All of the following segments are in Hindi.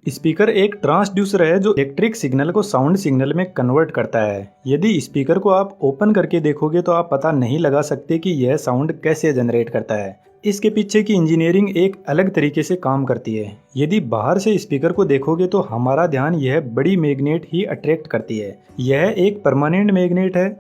स्पीकर एक ट्रांसड्यूसर है जो इलेक्ट्रिक सिग्नल को साउंड सिग्नल में कन्वर्ट करता है। यदि स्पीकर को आप ओपन करके देखोगे तो आप पता नहीं लगा सकते कि यह साउंड कैसे जनरेट करता है। इसके पीछे की इंजीनियरिंग एक अलग तरीके से काम करती है। यदि बाहर से स्पीकर को देखोगे तो हमारा ध्यान यह बड़ी मैग्नेट ही अट्रैक्ट करती है। यह एक परमानेंट मैग्नेट है।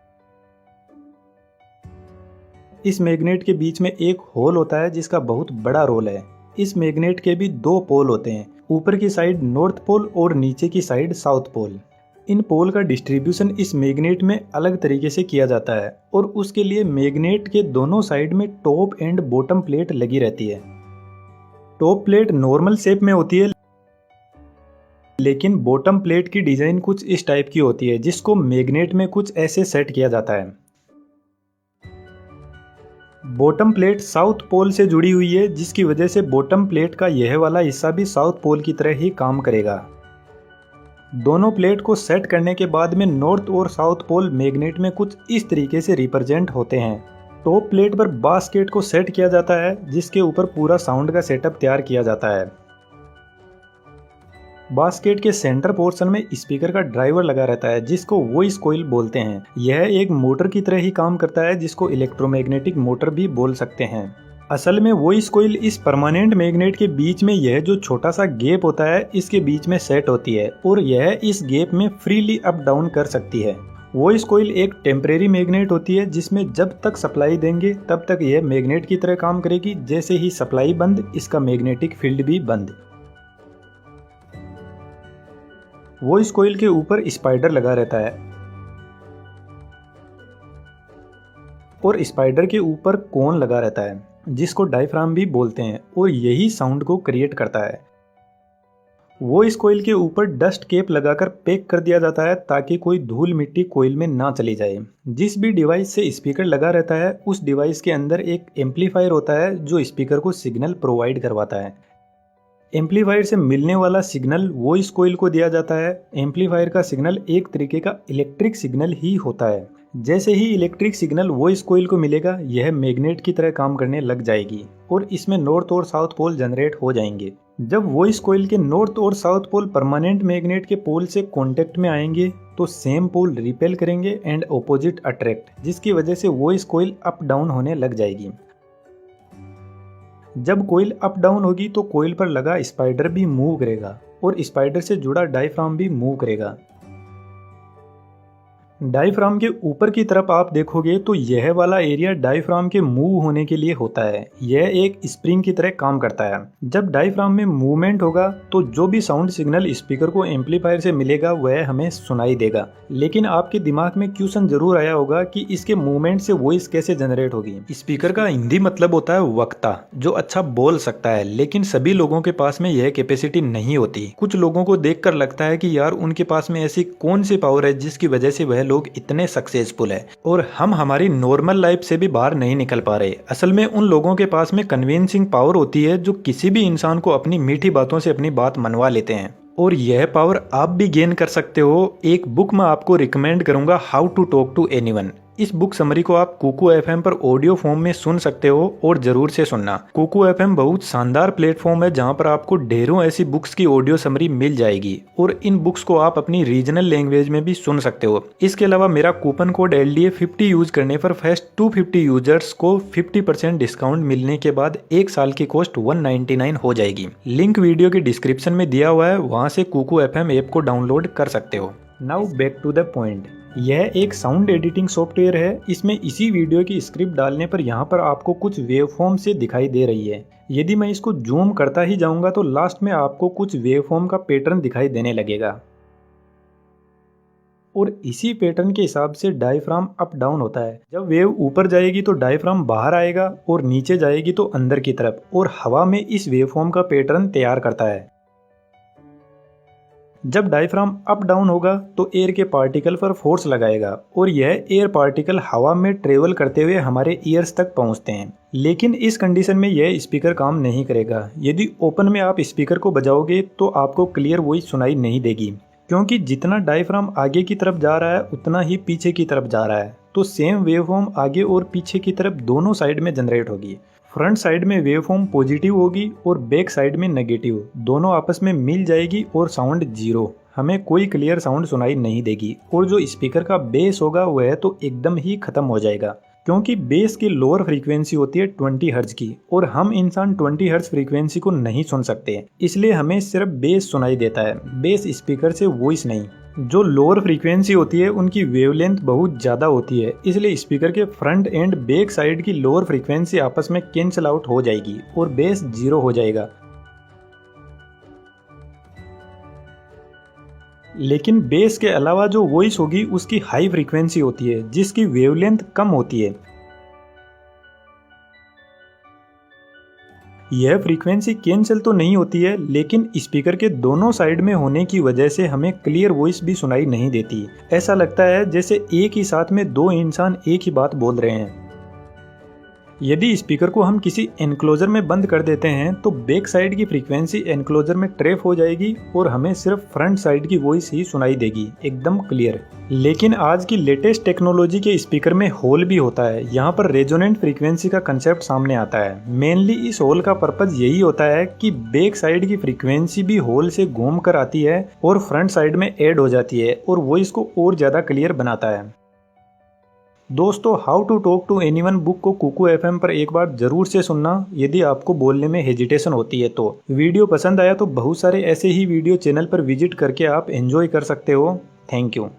इस मैग्नेट के बीच में एक होल होता है जिसका बहुत बड़ा रोल है। इस मैग्नेट के भी दो पोल होते हैं, ऊपर की साइड नॉर्थ पोल और नीचे की साइड साउथ पोल। इन पोल का डिस्ट्रीब्यूशन इस मैग्नेट में अलग तरीके से किया जाता है और उसके लिए मैग्नेट के दोनों साइड में टॉप एंड बॉटम प्लेट लगी रहती है। टॉप प्लेट नॉर्मल शेप में होती है, लेकिन बॉटम प्लेट की डिजाइन कुछ इस टाइप की होती है जिसको मैग्नेट में कुछ ऐसे सेट किया जाता है। बॉटम प्लेट साउथ पोल से जुड़ी हुई है, जिसकी वजह से बॉटम प्लेट का यह वाला हिस्सा भी साउथ पोल की तरह ही काम करेगा। दोनों प्लेट को सेट करने के बाद में नॉर्थ और साउथ पोल मैग्नेट में कुछ इस तरीके से रिप्रेजेंट होते हैं। टॉप प्लेट पर बास्केट को सेट किया जाता है जिसके ऊपर पूरा साउंड का सेटअप तैयार किया जाता है। बास्केट के सेंटर पोर्शन में स्पीकर का ड्राइवर लगा रहता है जिसको वॉइस कॉइल बोलते हैं। यह एक मोटर की तरह ही काम करता है जिसको इलेक्ट्रोमैग्नेटिक मोटर भी बोल सकते हैं। असल में वॉइस कॉइल इस परमानेंट मैग्नेट के बीच में यह जो छोटा सा गैप होता है इसके बीच में सेट होती है और यह इस गैप में फ्रीली अप डाउन कर सकती है। वॉइस कॉइल एक टेम्परेरी मैग्नेट होती है जिसमें जब तक सप्लाई देंगे तब तक यह मैग्नेट की तरह काम करेगी। जैसे ही सप्लाई बंद, इसका मैग्नेटिक फील्ड भी बंद। वॉइस कॉइल के ऊपर स्पाइडर लगा रहता है और स्पाइडर के ऊपर कोन लगा रहता है जिसको डायफ्राम भी बोलते हैं और यही साउंड को क्रिएट करता है। वॉइस कॉइल के ऊपर डस्ट कैप लगाकर पैक कर दिया जाता है ताकि कोई धूल मिट्टी कॉइल में ना चली जाए। जिस भी डिवाइस से स्पीकर लगा रहता है उस डिवाइस के अंदर एक एम्पलीफायर होता है जो स्पीकर को सिग्नल प्रोवाइड करवाता है। एम्पलीफायर से मिलने वाला सिग्नल वॉइस कॉइल को दिया जाता है। एम्पलीफायर का सिग्नल एक तरीके का इलेक्ट्रिक सिग्नल ही होता है। जैसे ही इलेक्ट्रिक सिग्नल वॉइस कॉइल को मिलेगा यह मैग्नेट की तरह काम करने लग जाएगी और इसमें नॉर्थ और साउथ पोल जनरेट हो जाएंगे। जब वॉइस कॉइल के नॉर्थ और साउथ पोल परमानेंट मैग्नेट के पोल से कांटेक्ट में आएंगे तो सेम पोल रिपेल करेंगे एंड ऑपोजिट अट्रैक्ट, जिसकी वजह से वॉइस कॉइल अप डाउन होने लग जाएगी। जब कॉइल अप डाउन होगी तो कॉइल पर लगा स्पाइडर भी मूव करेगा और स्पाइडर से जुड़ा डायफ्राम भी मूव करेगा। डायफ्राम के ऊपर की तरफ आप देखोगे तो यह वाला एरिया डायफ्राम के मूव होने के लिए होता है। यह एक स्प्रिंग की तरह काम करता है। जब डायफ्राम में मूवमेंट होगा तो जो भी साउंड सिग्नल स्पीकर को एम्पलीफायर से मिलेगा वह हमें सुनाई देगा। लेकिन आपके दिमाग में क्वेश्चन जरूर आया होगा कि इसके मूवमेंट से वॉइस कैसे जनरेट होगी। स्पीकर का हिंदी मतलब होता है वक्ता, जो अच्छा बोल सकता है, लेकिन सभी लोगों के पास में यह कैपेसिटी नहीं होती। कुछ लोगों को देखकर लगता है कि यार उनके पास में ऐसी कौन सी पावर है जिसकी वजह से वह लोग इतने सक्सेसफुल है और हम हमारी नॉर्मल लाइफ से भी बाहर नहीं निकल पा रहे। असल में उन लोगों के पास में कन्विंसिंग पावर होती है जो किसी भी इंसान को अपनी मीठी बातों से अपनी बात मनवा लेते हैं और यह पावर आप भी गेन कर सकते हो। एक बुक मैं आपको रिकमेंड करूंगा, how to talk to anyone. इस बुक समरी को आप कुकू एफएम पर ऑडियो फॉर्म में सुन सकते हो और जरूर से सुनना। कुकू एफएम बहुत शानदार प्लेटफॉर्म है जहां पर आपको ढेरों ऐसी बुक्स की ऑडियो समरी मिल जाएगी और इन बुक्स को आप अपनी रीजनल लैंग्वेज में भी सुन सकते हो। इसके अलावा मेरा कूपन कोड LDA50 यूज करने पर फर्स्ट 250 यूजर्स को 50% डिस्काउंट मिलने के बाद एक साल की कॉस्ट 199 हो जाएगी। लिंक वीडियो के डिस्क्रिप्शन में दिया हुआ है, वहां से कुकू एफएम ऐप को डाउनलोड कर सकते हो। Now back to the point. यह एक साउंड एडिटिंग सॉफ्टवेयर है। इसमें इसी वीडियो की स्क्रिप्ट डालने पर यहाँ पर आपको कुछ वेवफॉर्म से दिखाई दे रही है। यदि मैं इसको जूम करता ही जाऊंगा तो लास्ट में आपको कुछ वेवफॉर्म का पैटर्न दिखाई देने लगेगा और इसी पैटर्न के हिसाब से डायफ्राम अप डाउन होता है। जब वेव ऊपर जाएगी तो डायफ्राम बाहर आएगा और नीचे जाएगी तो अंदर की तरफ, और हवा में इस वेवफॉर्म का पैटर्न तैयार करता है। जब डायफ्राम अप डाउन होगा तो एयर के पार्टिकल पर फोर्स लगाएगा और यह एयर पार्टिकल हवा में ट्रेवल करते हुए हमारे ईयर्स तक पहुंचते हैं। लेकिन इस कंडीशन में यह स्पीकर काम नहीं करेगा। यदि ओपन में आप स्पीकर को बजाओगे तो आपको क्लियर वॉइस सुनाई नहीं देगी, क्योंकि जितना डायफ्राम आगे की तरफ जा रहा है उतना ही पीछे की तरफ जा रहा है। तो सेम वेवफॉर्म आगे और पीछे की तरफ दोनों साइड में जनरेट होगी। फ्रंट साइड में वेवफॉर्म पॉजिटिव होगी और बैक साइड में नेगेटिव, दोनों आपस में मिल जाएगी और साउंड जीरो, हमें कोई क्लियर साउंड सुनाई नहीं देगी। और जो स्पीकर का बेस होगा वह तो एकदम ही खत्म हो जाएगा, क्योंकि बेस की लोअर फ्रीक्वेंसी होती है 20 हर्ट्ज की और हम इंसान 20 हर्ट्ज फ्रीक्वेंसी को नहीं सुन सकते, इसलिए हमें सिर्फ बेस सुनाई देता है, बेस स्पीकर से वॉइस नहीं। जो लोअर फ्रीक्वेंसी होती है उनकी वेवलेंथ बहुत ज़्यादा होती है, इसलिए स्पीकर के फ्रंट एंड बैक साइड की लोअर फ्रीक्वेंसी आपस में कैंसिल आउट हो जाएगी और बेस जीरो हो जाएगा। लेकिन बेस के अलावा जो वॉइस होगी उसकी हाई फ्रीक्वेंसी होती है जिसकी वेवलेंथ कम होती है। यह फ्रीक्वेंसी कैंसिल तो नहीं होती है, लेकिन स्पीकर के दोनों साइड में होने की वजह से हमें क्लियर वॉइस भी सुनाई नहीं देती। ऐसा लगता है जैसे एक ही साथ में दो इंसान एक ही बात बोल रहे हैं। यदि स्पीकर को हम किसी एनक्लोजर में बंद कर देते हैं तो बैक साइड की फ्रीक्वेंसी एनक्लोजर में ट्रैप हो जाएगी और हमें सिर्फ फ्रंट साइड की वॉइस ही सुनाई देगी, एकदम क्लियर। लेकिन आज की लेटेस्ट टेक्नोलॉजी के स्पीकर में होल भी होता है, यहाँ पर रेजोनेंट फ्रीक्वेंसी का कंसेप्ट सामने आता है। मेनली इस होल का पर्पज यही होता है कि बैक साइड की फ्रीक्वेंसी भी होल से घूम कर आती है और फ्रंट साइड में ऐड हो जाती है और वॉइस को और ज़्यादा क्लियर बनाता है। दोस्तों, how to talk to anyone book को कुकू एफएम पर एक बार जरूर से सुनना यदि आपको बोलने में हेजिटेशन होती है तो। वीडियो पसंद आया तो बहुत सारे ऐसे ही वीडियो चैनल पर विजिट करके आप एंजॉय कर सकते हो। Thank you.